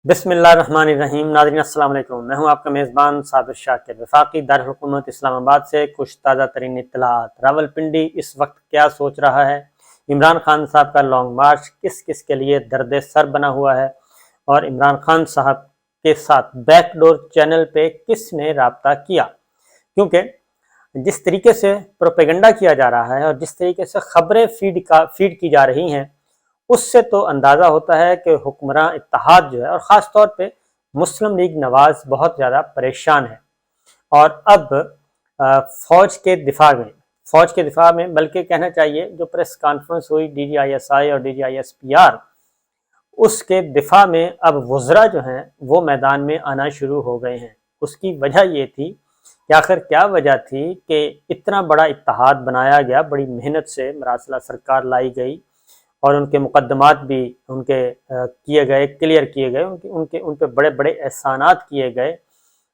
بسم اللہ الرحمن الرحیم۔ ناظرین السلام علیکم، میں ہوں آپ کا میزبان صابر شاکر۔ وفاقی دارالحکومت اسلام آباد سے کچھ تازہ ترین اطلاعات۔ راولپنڈی اس وقت کیا سوچ رہا ہے؟ عمران خان صاحب کا لانگ مارچ کس کس کے لیے درد سر بنا ہوا ہے؟ اور عمران خان صاحب کے ساتھ بیک ڈور چینل پہ کس نے رابطہ کیا؟ کیونکہ جس طریقے سے پروپیگنڈا کیا جا رہا ہے اور جس طریقے سے خبریں فیڈ کی جا رہی ہیں، اس سے تو اندازہ ہوتا ہے کہ حکمراں اتحاد جو ہے، اور خاص طور پہ مسلم لیگ نواز بہت زیادہ پریشان ہے۔ اور اب فوج کے دفاع میں بلکہ کہنا چاہیے جو پریس کانفرنس ہوئی D G I S I اور D G I S P R, اس کے دفاع میں اب وزراء جو ہیں وہ میدان میں آنا شروع ہو گئے ہیں۔ اس کی وجہ یہ تھی کہ آخر کیا وجہ تھی کہ اتنا بڑا اتحاد بنایا گیا، بڑی محنت سے مراسلہ سرکار لائی گئی اور ان کے مقدمات بھی ان کے کیے گئے، کلیئر کیے گئے، ان پہ بڑے بڑے احسانات کیے گئے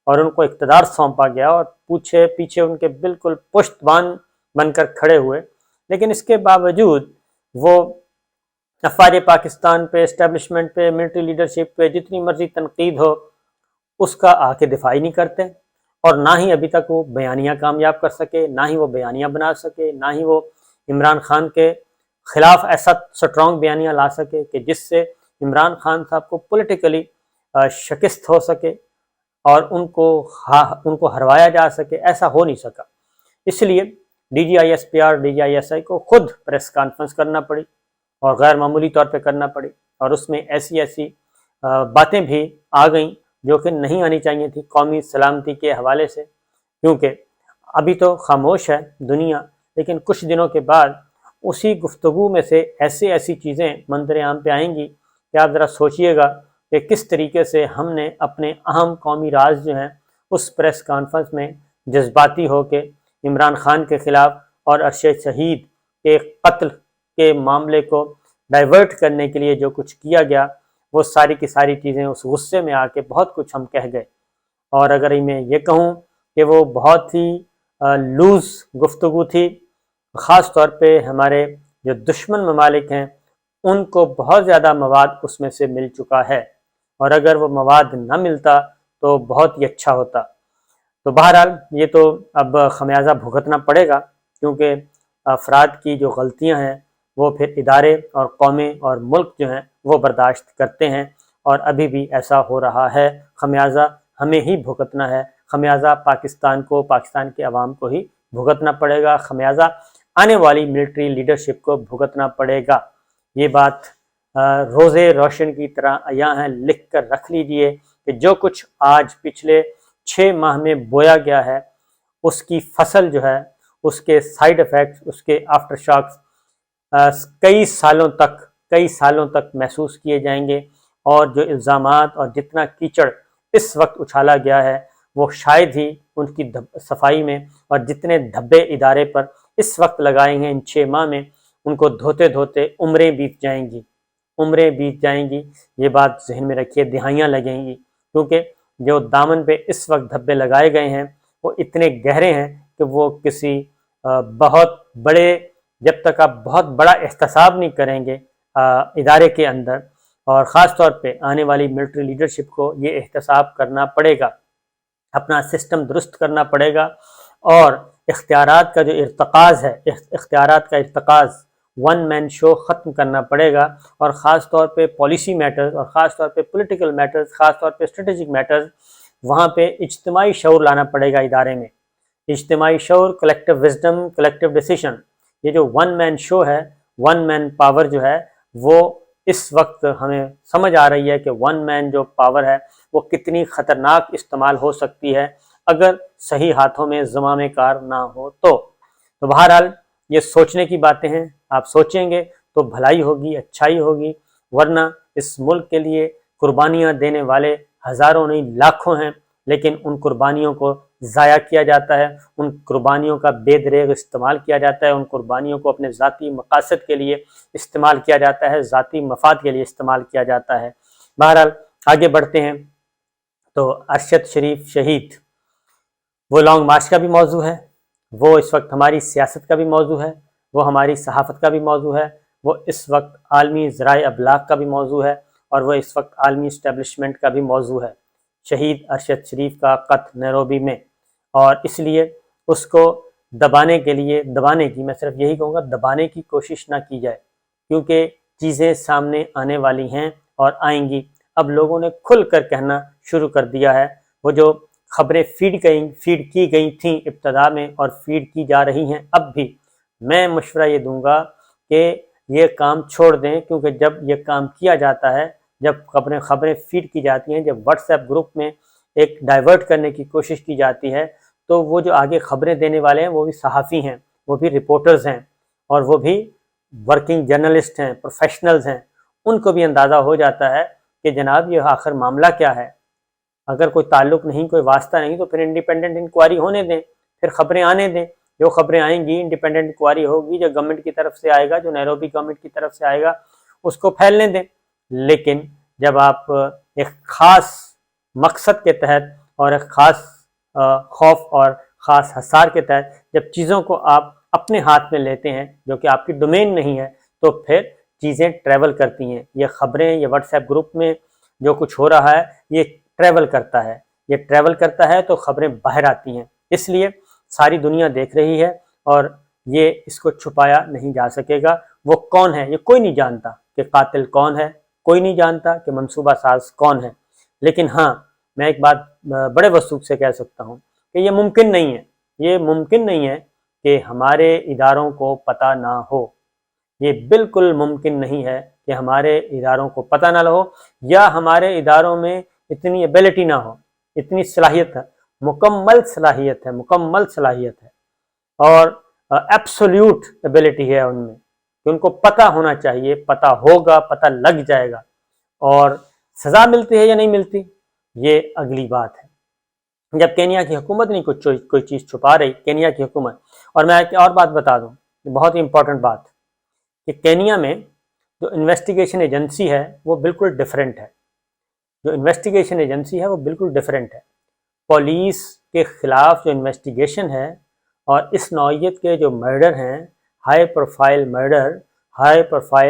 اور ان کو اقتدار سونپا گیا اور پیچھے ان کے بالکل پشتبان بن کر کھڑے ہوئے۔ لیکن اس کے باوجود وہ افواج پاکستان پہ، اسٹیبلشمنٹ پہ، ملٹری لیڈرشپ پہ جتنی مرضی تنقید ہو، اس کا آ کے دفاع ہی نہیں کرتے، اور نہ ہی ابھی تک وہ بیانیہ کامیاب کر سکے، نہ ہی وہ بیانیہ بنا سکے، نہ ہی وہ عمران خان کے خلاف ایسا سٹرونگ بیانیہ لا سکے کہ جس سے عمران خان صاحب کو پولیٹیکلی شکست ہو سکے اور ان کو ہروایا جا سکے۔ ایسا ہو نہیں سکا، اس لیے D G I S P R, D G I S I کو خود پریس کانفرنس کرنا پڑی اور غیر معمولی طور پہ کرنا پڑی، اور اس میں ایسی باتیں بھی آ گئیں جو کہ نہیں آنی چاہیے تھی قومی سلامتی کے حوالے سے، کیونکہ ابھی تو خاموش ہے دنیا، لیکن کچھ دنوں کے بعد اسی گفتگو میں سے ایسی چیزیں منظر عام پہ آئیں گی کہ آپ ذرا سوچئے گا کہ کس طریقے سے ہم نے اپنے اہم قومی راز جو ہیں اس پریس کانفرنس میں جذباتی ہو کے عمران خان کے خلاف اور ارشد شہید کے قتل کے معاملے کو ڈائیورٹ کرنے کے لیے جو کچھ کیا گیا، وہ ساری کی ساری چیزیں اس غصے میں آ کے بہت کچھ ہم کہہ گئے۔ اور اگر میں یہ کہوں کہ وہ بہت ہی لوز گفتگو تھی، خاص طور پہ ہمارے جو دشمن ممالک ہیں ان کو بہت زیادہ مواد اس میں سے مل چکا ہے، اور اگر وہ مواد نہ ملتا تو بہت ہی اچھا ہوتا۔ تو بہرحال یہ تو اب خمیازہ بھگتنا پڑے گا، کیونکہ افراد کی جو غلطیاں ہیں وہ پھر ادارے اور قومیں اور ملک جو ہیں وہ برداشت کرتے ہیں، اور ابھی بھی ایسا ہو رہا ہے۔ خمیازہ ہمیں ہی بھگتنا ہے، خمیازہ پاکستان کے عوام کو ہی بھگتنا پڑے گا، خمیازہ آنے والی ملٹری لیڈرشپ کو بھگتنا پڑے گا۔ یہ بات روزے روشن کی طرح عیاں ہے، لکھ کر رکھ لیجئے کہ جو کچھ آج پچھلے 6 ماہ میں بویا گیا ہے، اس کی فصل جو ہے، اس کے سائیڈ ایفیکٹس، اس کے آفٹر شاکس کئی سالوں تک محسوس کیے جائیں گے، اور جو الزامات اور جتنا کیچڑ اس وقت اچھالا گیا ہے وہ شاید ہی ان کی صفائی میں، اور جتنے دھبے ادارے پر اس وقت لگائیں گے ان 6 ماہ میں، ان کو دھوتے دھوتے عمریں بیت جائیں گی۔ یہ بات ذہن میں رکھیے، دہائیاں لگیں گی، کیونکہ جو دامن پہ اس وقت دھبے لگائے گئے ہیں وہ اتنے گہرے ہیں کہ وہ کسی بہت بڑے، جب تک آپ بہت بڑا احتساب نہیں کریں گے ادارے کے اندر، اور خاص طور پہ آنے والی ملٹری لیڈرشپ کو یہ احتساب کرنا پڑے گا، اپنا سسٹم درست کرنا پڑے گا، اور اختیارات کا جو ارتکاز ون مین شو ختم کرنا پڑے گا، اور خاص طور پہ پالیسی میٹرز، اور خاص طور پہ پولیٹیکل میٹرز، خاص طور پہ اسٹریٹجک میٹرز، وہاں پہ اجتماعی شعور لانا پڑے گا ادارے میں، اجتماعی شعور، کلیکٹیو وزڈم، کلیکٹیو ڈیسیشن۔ یہ جو ون مین شو ہے، ون مین پاور جو ہے، وہ اس وقت ہمیں سمجھ آ رہی ہے کہ ون مین جو پاور ہے وہ کتنی خطرناک استعمال ہو سکتی ہے اگر صحیح ہاتھوں میں زمام کار نہ ہو تو بہرحال یہ سوچنے کی باتیں ہیں۔ آپ سوچیں گے تو بھلائی ہوگی، اچھائی ہوگی، ورنہ اس ملک کے لیے قربانیاں دینے والے ہزاروں نہیں لاکھوں ہیں، لیکن ان قربانیوں کو ضائع کیا جاتا ہے، ان قربانیوں کا بے دریغ استعمال کیا جاتا ہے، ان قربانیوں کو اپنے ذاتی مقاصد کے لیے استعمال کیا جاتا ہے، ذاتی مفاد کے لیے استعمال کیا جاتا ہے۔ بہرحال آگے بڑھتے ہیں تو ارشد شریف شہید، وہ لانگ مارچ کا بھی موضوع ہے، وہ اس وقت ہماری سیاست کا بھی موضوع ہے، وہ ہماری صحافت کا بھی موضوع ہے، وہ اس وقت عالمی ذرائع ابلاغ کا بھی موضوع ہے، اور وہ اس وقت عالمی اسٹیبلشمنٹ کا بھی موضوع ہے، شہید ارشد شریف کا قتل نیروبی میں، اور اس لیے اس کو دبانے کی میں صرف یہی کہوں گا، دبانے کی کوشش نہ کی جائے، کیونکہ چیزیں سامنے آنے والی ہیں اور آئیں گی۔ اب لوگوں نے کھل کر کہنا شروع کر دیا ہے، وہ جو خبریں فیڈ کی گئی تھیں ابتدا میں اور فیڈ کی جا رہی ہیں اب بھی، میں مشورہ یہ دوں گا کہ یہ کام چھوڑ دیں، کیونکہ جب یہ کام کیا جاتا ہے، جب خبریں فیڈ کی جاتی ہیں، جب واٹس ایپ گروپ میں ایک ڈائیورٹ کرنے کی کوشش کی جاتی ہے، تو وہ جو آگے خبریں دینے والے ہیں وہ بھی صحافی ہیں، وہ بھی رپورٹرز ہیں، اور وہ بھی ورکنگ جرنلسٹ ہیں، پروفیشنلز ہیں، ان کو بھی اندازہ ہو جاتا ہے کہ جناب یہ آخر معاملہ کیا ہے۔ اگر کوئی تعلق نہیں، کوئی واسطہ نہیں، تو پھر انڈیپینڈنٹ انکوائری ہونے دیں، پھر خبریں آنے دیں، جو خبریں آئیں گی انڈیپینڈنٹ انکوائری ہوگی، جو گورنمنٹ کی طرف سے آئے گا، جو نیروبی گورنمنٹ کی طرف سے آئے گا، اس کو پھیلنے دیں۔ لیکن جب آپ ایک خاص مقصد کے تحت اور ایک خاص خوف اور خاص حصار کے تحت جب چیزوں کو آپ اپنے ہاتھ میں لیتے ہیں، جو کہ آپ کی ڈومین نہیں ہے، تو پھر چیزیں ٹریول کرتی ہیں۔ یہ خبریں، یہ واٹس ایپ گروپ میں جو کچھ ہو رہا ہے، یہ ٹریول کرتا ہے تو خبریں باہر آتی ہیں۔ اس لیے ساری دنیا دیکھ رہی ہے اور یہ اس کو چھپایا نہیں جا سکے گا۔ وہ کون ہے یہ کوئی نہیں جانتا، کہ قاتل کون ہے کوئی نہیں جانتا، کہ منصوبہ ساز کون ہے۔ لیکن ہاں، میں ایک بات بڑے وثوق سے کہہ سکتا ہوں کہ یہ ممکن نہیں ہے کہ ہمارے اداروں کو پتہ نہ ہو۔ یہ بالکل ممکن نہیں ہے کہ ہمارے اداروں کو پتہ نہ ہو، یا ہمارے اداروں میں اتنی ایبیلٹی نہ ہو، اتنی صلاحیت ہے، مکمل صلاحیت ہے اور ایبسولوٹ ایبیلٹی ہے ان میں، کہ ان کو پتہ ہونا چاہیے، پتہ ہوگا، پتہ لگ جائے گا۔ اور سزا ملتی ہے یا نہیں ملتی، یہ اگلی بات ہے۔ جب کینیا کی حکومت نہیں کوئی چیز چھپا رہی، کینیا کی حکومت، اور میں ایک اور بات بتا دوں، بہت ہی امپورٹنٹ بات، کہ کینیا میں جو انویسٹیگیشن ایجنسی ہے وہ بالکل ڈیفرنٹ ہے۔ پولیس کے خلاف جو انویسٹیگیشن ہے، اور اس نوعیت کے جو مرڈر ہیں، ہائی پروفائل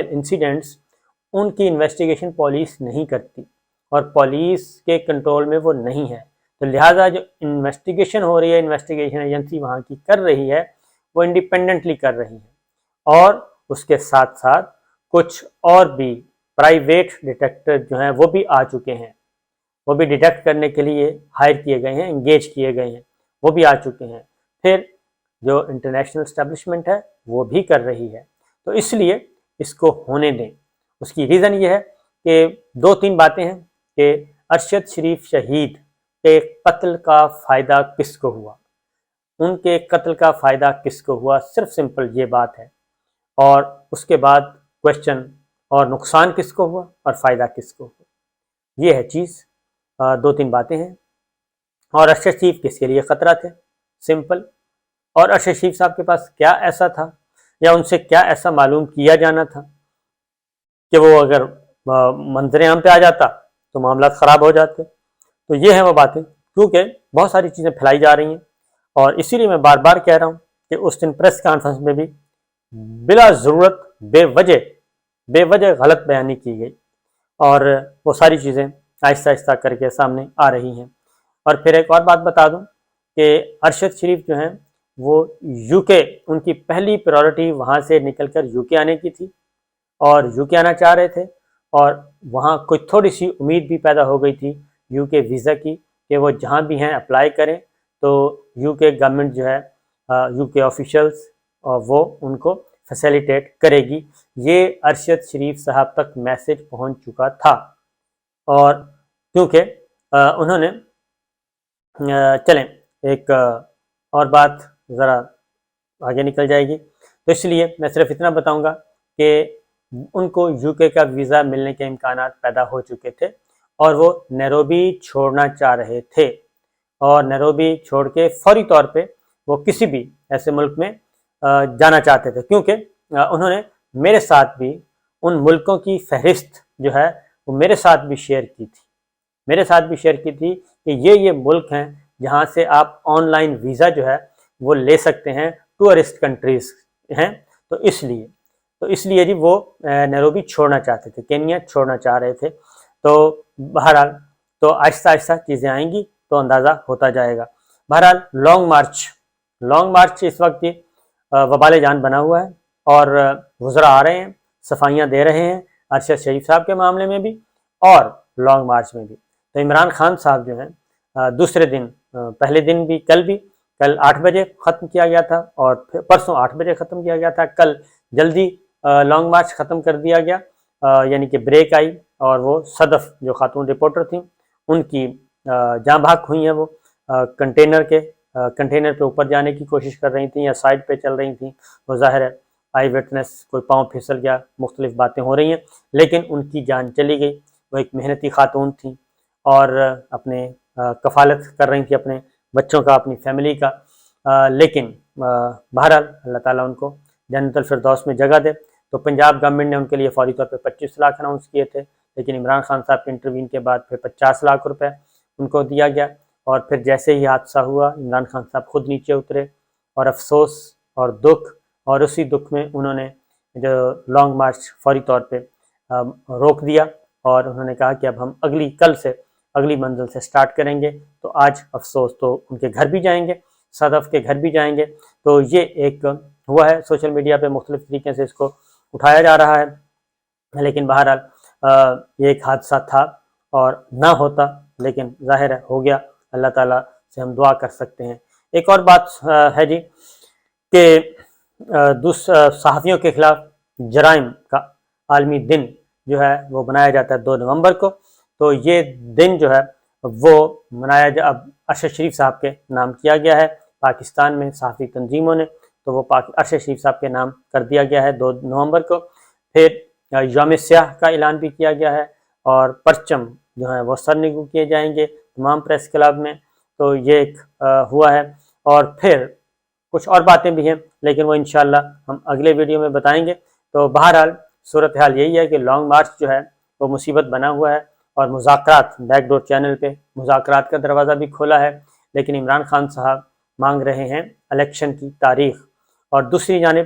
انسیڈنٹس، ان کی انویسٹیگیشن پولیس نہیں کرتی، اور پولیس کے کنٹرول میں وہ نہیں ہے۔ تو لہٰذا جو انویسٹیگیشن ہو رہی ہے، انویسٹیگیشن ایجنسی وہاں کی کر رہی ہے، وہ انڈیپینڈنٹلی کر رہی ہے، اور اس کے ساتھ ساتھ کچھ اور بھی پرائیویٹ ڈیٹیکٹر جو ہیں وہ بھی آ چکے ہیں، وہ بھی ڈیٹیکٹ کرنے کے لیے ہائر کیے گئے ہیں، انگیج کیے گئے ہیں، وہ بھی آ چکے ہیں۔ پھر جو انٹرنیشنل اسٹیبلشمنٹ ہے وہ بھی کر رہی ہے۔ تو اس لیے اس کو ہونے دیں۔ اس کی ریزن یہ ہے کہ 2-3 باتیں ہیں، کہ ارشد شریف شہید کے قتل کا فائدہ کس کو ہوا، ان کے قتل کا فائدہ کس کو ہوا، صرف سمپل یہ بات ہے، اور اس کے بعد کویشچن، اور نقصان کس کو ہوا اور فائدہ کس کو ہوا، یہ ہے چیز۔ 2-3 باتیں ہیں۔ اور ارشد شریف کس کے لیے خطرہ تھے، سمپل، اور ارشد شریف صاحب کے پاس کیا ایسا تھا، یا ان سے کیا ایسا معلوم کیا جانا تھا کہ وہ اگر منظر عام پہ آ جاتا تو معاملات خراب ہو جاتے۔ تو یہ ہیں وہ باتیں، کیونکہ بہت ساری چیزیں پھیلائی جا رہی ہیں، اور اسی لیے میں بار بار کہہ رہا ہوں کہ اس دن پریس کانفرنس میں بھی بلا ضرورت بے وجہ غلط بیانی کی گئی، اور وہ ساری چیزیں آہستہ آہستہ کر کے سامنے آ رہی ہیں۔ اور پھر ایک اور بات بتا دوں کہ ارشد شریف جو ہیں وہ یو کے، ان کی پہلی پرائورٹی وہاں سے نکل کر یو کے آنے کی تھی، اور یو کے آنا چاہ رہے تھے، اور وہاں کوئی تھوڑی سی امید بھی پیدا ہو گئی تھی یو کے ویزا کی، کہ وہ جہاں بھی ہیں اپلائی کریں، تو یو کے گورنمنٹ جو ہے، یو کے آفیشلز، وہ ان کو فیسیلیٹیٹ کرے گی۔ یہ ارشد شریف صاحب تک میسج پہنچ چکا تھا، اور کیونکہ انہوں نے چلیں ایک اور بات ذرا آگے نکل جائے گی، تو اس لیے میں صرف اتنا بتاؤں گا کہ ان کو یو کے کا ویزا ملنے کے امکانات پیدا ہو چکے تھے، اور وہ نیروبی چھوڑنا چاہ رہے تھے، اور نیروبی چھوڑ کے فوری طور پہ وہ کسی بھی ایسے ملک میں جانا چاہتے تھے، کیونکہ انہوں نے میرے ساتھ بھی ان ملکوں کی فہرست جو ہے وہ میرے ساتھ بھی شیئر کی تھی کہ یہ ملک ہیں جہاں سے آپ آن لائن ویزا جو ہے وہ لے سکتے ہیں، ٹورسٹ کنٹریز ہیں۔ تو اس لیے تو اس لیے جی وہ نیروبی چھوڑنا چاہتے تھے، کینیا چھوڑنا چاہ رہے تھے. تو بہرحال تو آہستہ آہستہ چیزیں آئیں گی تو اندازہ ہوتا جائے گا. بہرحال لانگ مارچ اس وقت وبال جان بنا ہوا ہے، اور وزراء آ رہے ہیں، صفائیاں دے رہے ہیں ارشد شریف صاحب کے معاملے میں بھی اور لانگ مارچ میں بھی. تو عمران خان صاحب جو ہیں دوسرے دن، پہلے دن بھی کل 8 بجے ختم کیا گیا تھا، اور پھر پرسوں 8 بجے ختم کیا گیا تھا. کل جلدی لانگ مارچ ختم کر دیا گیا، یعنی کہ بریک آئی، اور وہ صدف جو خاتون رپورٹر تھیں ان کی جاں بحق ہوئی ہیں. وہ کنٹینر پہ اوپر جانے کی کوشش کر رہی تھیں یا سائڈ پہ چل رہی تھیں. وہ ظاہر ہے آئی وٹنس، کوئی پاؤں پھسل گیا، مختلف باتیں ہو رہی ہیں، لیکن ان کی جان چلی گئی. وہ ایک محنتی خاتون تھیں اور اپنے کفالت کر رہی تھیں اپنے بچوں کا، اپنی فیملی کا. لیکن بہرحال اللہ تعالیٰ ان کو جنت الفردوس میں جگہ دے. تو پنجاب گورنمنٹ نے ان کے لیے فوری طور پہ 25 لاکھ اناؤنس کیے تھے، لیکن عمران خان صاحب کے انٹروین کے بعد پھر 50 لاکھ روپے ان کو دیا گیا. اور پھر جیسے ہی حادثہ ہوا عمران خان صاحب خود نیچے اترے، اور افسوس اور دکھ، اور اسی دکھ میں انہوں نے جو لانگ مارچ فوری طور پہ روک دیا، اور انہوں نے کہا کہ اب ہم کل سے اگلی منزل سے سٹارٹ کریں گے. تو آج افسوس تو ان کے گھر بھی جائیں گے، صدف کے گھر بھی جائیں گے. تو یہ ایک ہوا ہے، سوشل میڈیا پہ مختلف طریقے سے اس کو اٹھایا جا رہا ہے. لیکن بہرحال یہ ایک حادثہ تھا، اور نہ ہوتا، لیکن ظاہر ہے ہو گیا. اللہ تعالیٰ سے ہم دعا کر سکتے ہیں. ایک اور بات ہے جی کہ صحافیوں کے خلاف جرائم کا عالمی دن جو ہے وہ منایا جاتا ہے 2 نومبر کو. تو یہ دن جو ہے وہ اب ارشد شریف صاحب کے نام کیا گیا ہے پاکستان میں صحافی تنظیموں نے. تو وہ ارشد شریف صاحب کے نام کر دیا گیا ہے 2 نومبر کو. پھر یوم سیاہ کا اعلان بھی کیا گیا ہے، اور پرچم جو ہیں وہ سرنگو کیے جائیں گے تمام پریس کلب میں. تو یہ ایک ہوا ہے. اور پھر کچھ اور باتیں بھی ہیں، لیکن وہ انشاءاللہ ہم اگلے ویڈیو میں بتائیں گے. تو بہرحال صورتحال یہی ہے کہ لانگ مارچ جو ہے وہ مصیبت بنا ہوا ہے، اور مذاکرات بیک ڈور چینل پہ مذاکرات کا دروازہ بھی کھولا ہے. لیکن عمران خان صاحب مانگ رہے ہیں الیکشن کی تاریخ، اور دوسری جانب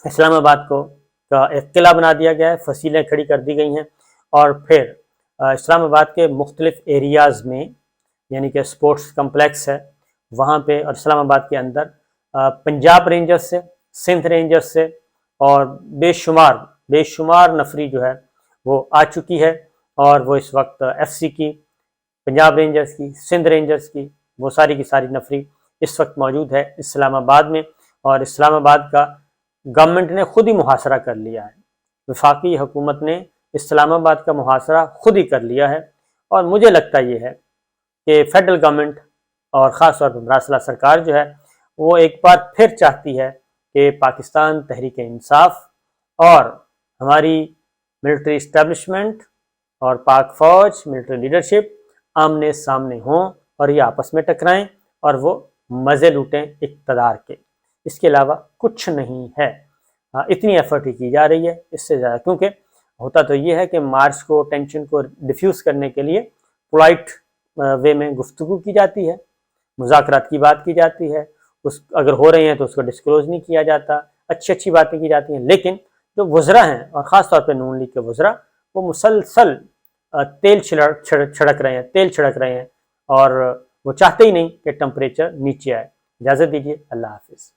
اسلام آباد کا ایک قلعہ بنا دیا گیا ہے، فصیلیں کھڑی کر دی گئی ہیں. اور پھر اسلام آباد کے مختلف ایریاز میں، یعنی کہ سپورٹس کمپلیکس ہے وہاں پہ، اور اسلام آباد کے اندر پنجاب رینجرز سے، سندھ رینجرز سے، اور بے شمار نفری جو ہے وہ آ چکی ہے. اور وہ اس وقت ایف سی کی، پنجاب رینجرز کی، سندھ رینجرز کی، وہ ساری کی ساری نفری اس وقت موجود ہے اسلام آباد میں. اور اسلام آباد کا گورنمنٹ نے خود ہی محاصرہ کر لیا ہے، وفاقی حکومت نے اسلام آباد کا محاصرہ خود ہی کر لیا ہے. اور مجھے لگتا یہ ہے کہ فیڈرل گورنمنٹ اور خاص طور پر مراسلہ سرکار جو ہے وہ ایک بار پھر چاہتی ہے کہ پاکستان تحریک انصاف اور ہماری ملٹری اسٹیبلشمنٹ اور پاک فوج ملٹری لیڈرشپ آمنے سامنے ہوں، اور یہ آپس میں ٹکرائیں اور وہ مزے لوٹیں اقتدار کے. اس کے علاوہ کچھ نہیں ہے. اتنی ایفرٹ ہی کی جا رہی ہے، اس سے زیادہ، کیونکہ ہوتا تو یہ ہے کہ مارچ کو، ٹینشن کو ڈیفیوز کرنے کے لیے پولائٹ وے میں گفتگو کی جاتی ہے، مذاکرات کی بات کی جاتی ہے، اگر ہو رہے ہیں تو اس کو ڈسکلوز نہیں کیا جاتا، اچھی باتیں کی جاتی ہیں. لیکن جو وزراء ہیں، اور خاص طور پہ نون لیگ کے وزراء، وہ مسلسل تیل چھڑک رہے ہیں، اور وہ چاہتے ہی نہیں کہ ٹمپریچر نیچے آئے. اجازت دیجیے، اللہ حافظ.